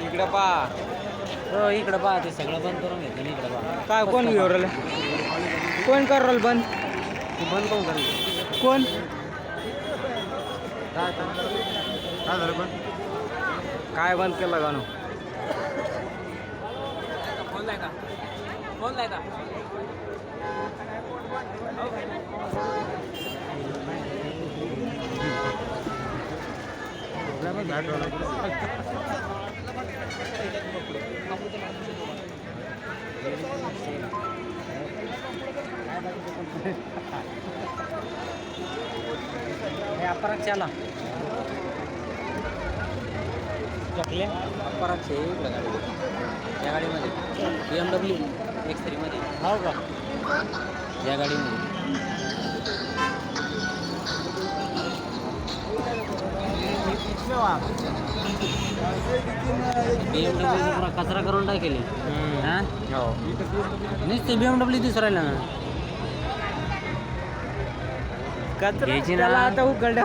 इकडं पहा. हो इकडं पहा, ते सगळं बंद करून घेतो ना. इकडं पहा काय कोण घेऊन राहिलं? कोण करू राहिलं बंद? ते बंद कोण करेल? कोण? काय झालं पण? काय बंद केलं गाणं? फोन लाय का? अपराक्षाला चकले अपराक्ष इकडं गाडी, या गाडीमध्ये BMW X3 मध्ये. हो का? या गाडीमध्ये BMW पुरा कचरा करून टाकेली. हां हो. नुसते BMW दिसू राहिला ना. घ्यायची ना त्याला आता उघड्या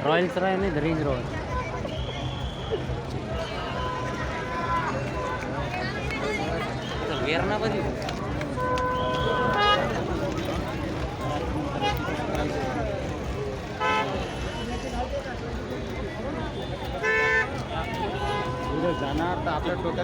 रॉयल्स रॉयल नाही, रेंज रोवर. वेरणा बघ जाणार तर आपल्या टोटल